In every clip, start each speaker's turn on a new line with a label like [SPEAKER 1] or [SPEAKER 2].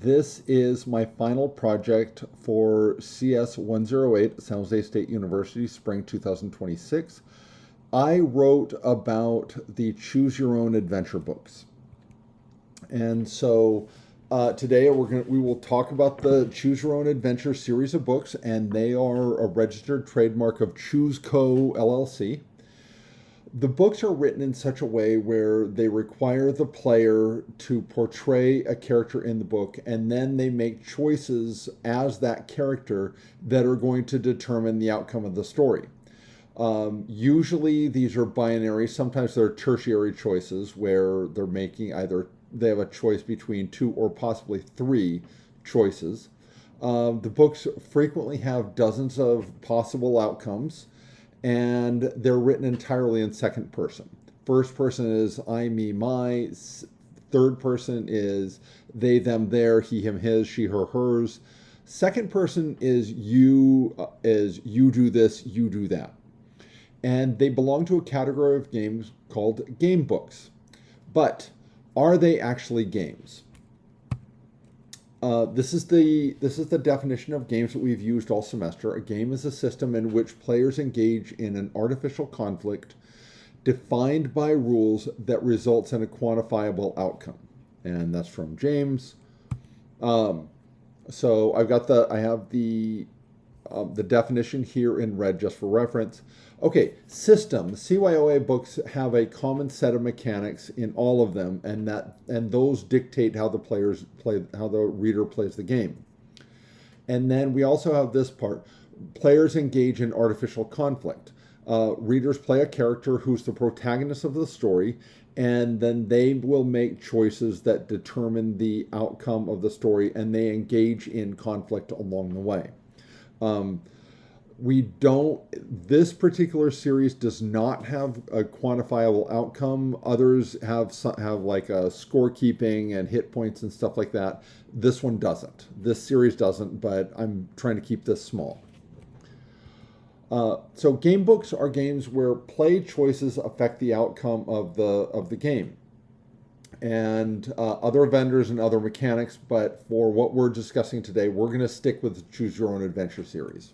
[SPEAKER 1] This is my final project for CS 108, San Jose State University, spring 2026. I wrote about the Choose Your Own Adventure books. And so today we will talk about the Choose Your Own Adventure series of books, and they are a registered trademark of Choose Co. LLC. The books are written in such a way where they require the player to portray a character in the book, and then they make choices as that character that are going to determine the outcome of the story. Usually these are binary. Sometimes they're tertiary choices where they're making they have a choice between two or possibly three choices. The books frequently have dozens of possible outcomes, and they're written entirely in second person. First person is I, me, my. Third person is they, them, their, he, him, his, she, her, hers. Second person is you do this, you do that. And they belong to a category of games called game books. But are they actually games? This is the definition of games that we've used all semester. A game is a system in which players engage in an artificial conflict defined by rules that results in a quantifiable outcome. And that's from James. So I have the definition here in red just for reference. Okay, system. The CYOA books have a common set of mechanics in all of them, and those dictate how the reader plays the game. And then we also have this part. Players engage in artificial conflict. Readers play a character who's the protagonist of the story, and then they will make choices that determine the outcome of the story, and they engage in conflict along the way. This particular series does not have a quantifiable outcome. Others have like a scorekeeping and hit points and stuff like that. This one doesn't. This series doesn't, but I'm trying to keep this small. So game books are games where play choices affect the outcome of the game. And other vendors and other mechanics, but for what we're discussing today, we're going to stick with the Choose Your Own Adventure series.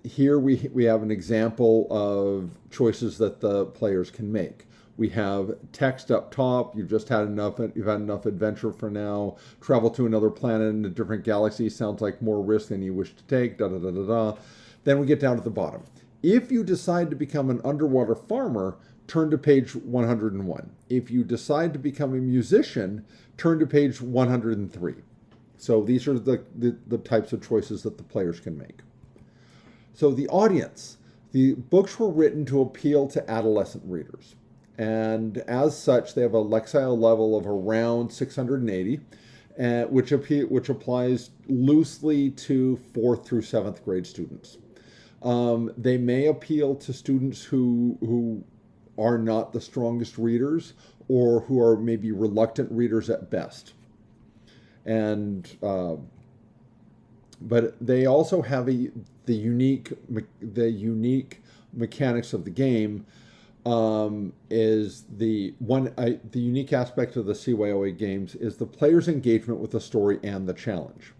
[SPEAKER 1] Here we have an example of choices that the players can make. We have text up top. You've had enough adventure for now. Travel to another planet in a different galaxy sounds like more risk than you wish to take. Da da da da da. Then we get down to the bottom. If you decide to become an underwater farmer, turn to page 101. If you decide to become a musician, turn to page 103. So these are the types of choices that the players can make. So the audience. The books were written to appeal to adolescent readers. And as such, they have a Lexile level of around 680, which applies loosely to 4th through 7th grade students. They may appeal to students who are not the strongest readers, or who are maybe reluctant readers at best. And but they also have the unique mechanics of the game. Is the unique aspect of the CYOA games is the player's engagement with the story and the challenge.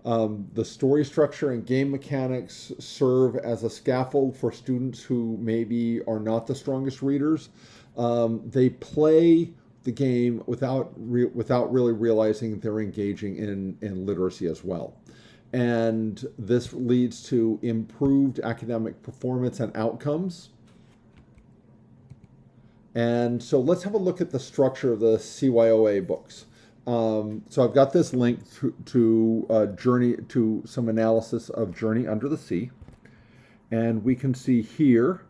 [SPEAKER 1] The story structure and game mechanics serve as a scaffold for students who maybe are not the strongest readers. They play the game without really realizing they're engaging in literacy as well. And this leads to improved academic performance and outcomes. And so let's have a look at the structure of the CYOA books. So I've got this link to some analysis of Journey Under the Sea. And we can see here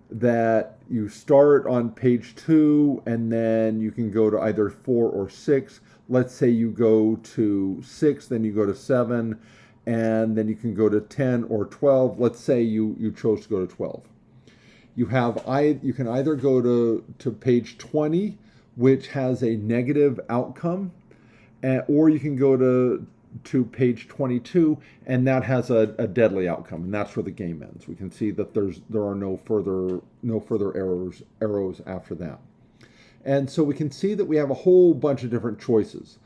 [SPEAKER 1] that you start on page 2, and then you can go to either 4 or 6. Let's say you go to 6, then you go to 7, and then you can go to 10 or 12. Let's say you chose to go to 12. You can either go to page 20, which has a negative outcome, or you can go to page 22, and that has a deadly outcome, and that's where the game ends. We can see that there are no further arrows after that. And so we can see that we have a whole bunch of different choices.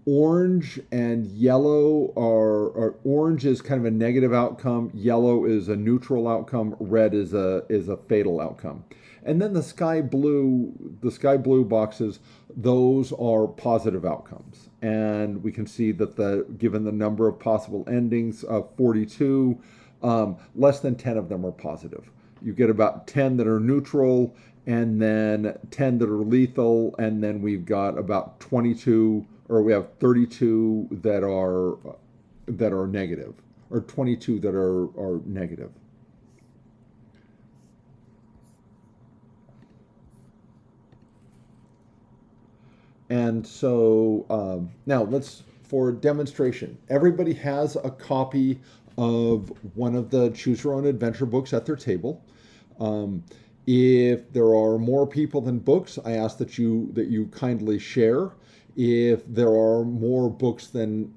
[SPEAKER 1] Orange and yellow are orange is kind of a negative outcome, yellow is a neutral outcome, red is a fatal outcome. And then the sky blue boxes, those are positive outcomes. And we can see that given the number of possible endings of 42, less than 10 of them are positive. You get about 10 that are neutral, and then 10 that are lethal, and then we've got about 22, or we have 32 that are negative, or 22 that are negative. And so now for demonstration, everybody has a copy of one of the Choose Your Own Adventure books at their table. If there are more people than books, I ask that you kindly share. If there are more books than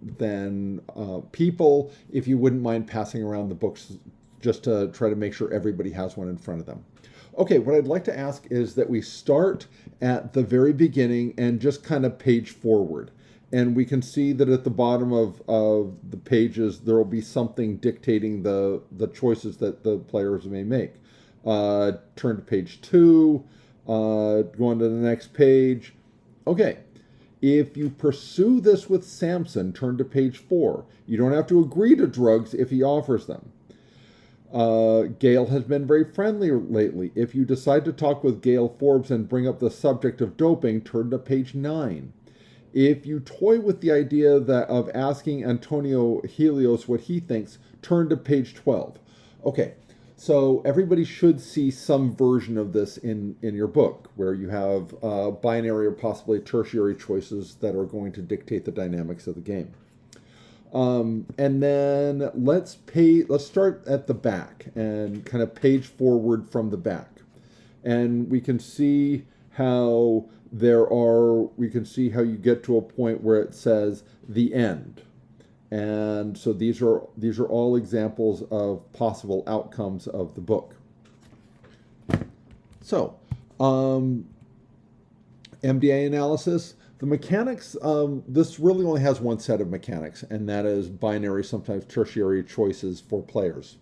[SPEAKER 1] people, if you wouldn't mind passing around the books just to try to make sure everybody has one in front of them. Okay, what I'd like to ask is that we start at the very beginning and just kind of page forward. And we can see that at the bottom of the pages, there will be something dictating the choices that the players may make. Turn to page 2, go on to the next page. Okay, if you pursue this with Samson, turn to page 4. You don't have to agree to drugs if he offers them. Gail has been very friendly lately. If you decide to talk with Gail Forbes and bring up the subject of doping, turn to page 9. If you toy with the idea of asking Antonio Helios what he thinks, turn to page 12. Okay, so everybody should see some version of this in your book, where you have binary or possibly tertiary choices that are going to dictate the dynamics of the game. And then let's start at the back and kind of page forward from the back. And we can see how you get to a point where it says the end. And so these are all examples of possible outcomes of the book. So, MDA analysis. The mechanics, this really only has one set of mechanics, and that is binary, sometimes tertiary choices for players.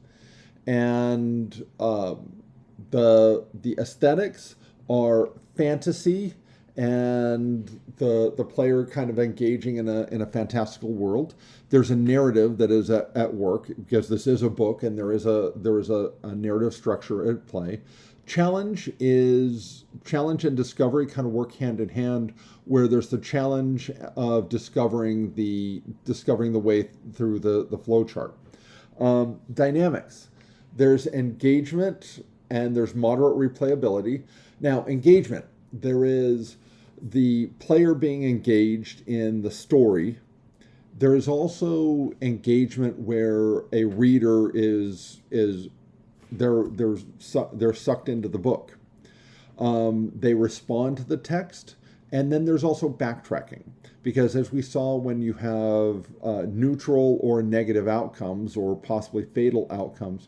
[SPEAKER 1] And the aesthetics are fantasy and the player kind of engaging in a fantastical world. There's a narrative that is at work, because this is a book and there is a narrative structure at play. Challenge and discovery kind of work hand in hand, where there's the challenge of discovering the way through the flow chart. Dynamics. There's engagement and there's moderate replayability. Now, engagement, there is the player being engaged in the story. There is also engagement where a reader they're sucked into the book. They respond to the text, and then there's also backtracking, because as we saw, when you have neutral or negative outcomes or possibly fatal outcomes,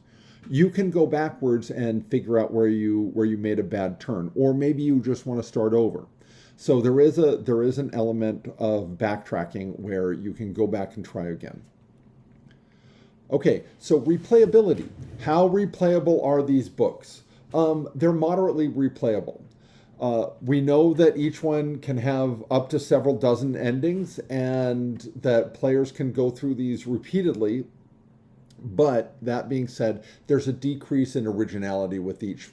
[SPEAKER 1] you can go backwards and figure out where you made a bad turn, or maybe you just want to start over. So there is an element of backtracking where you can go back and try again. Okay, so replayability. How replayable are these books? They're moderately replayable. We know that each one can have up to several dozen endings, and that players can go through these repeatedly. But that being said, there's a decrease in originality with each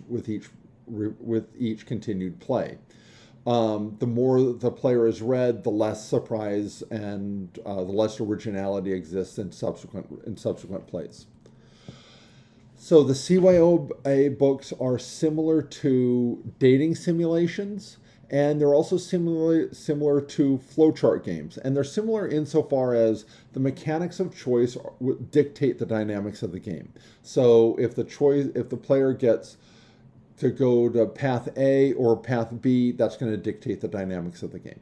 [SPEAKER 1] continued play. The more the player has read, the less surprise and the less originality exists in subsequent plays. So the CYOA books are similar to dating simulations, and they're also similar to flowchart games. And they're similar insofar as the mechanics of choice dictate the dynamics of the game. So if the player gets to go to path A or path B, that's going to dictate the dynamics of the game.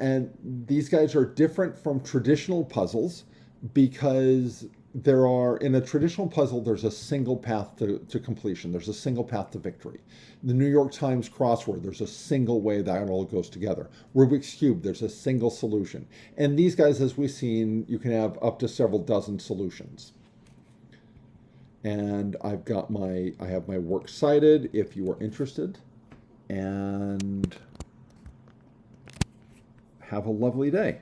[SPEAKER 1] And these guys are different from traditional puzzles because there are, in a traditional puzzle, there's a single path to completion. There's a single path to victory. The New York Times crossword, there's a single way that it all goes together. Rubik's Cube, there's a single solution. And these guys, as we've seen, you can have up to several dozen solutions. And I have my work cited if you are interested. And have a lovely day.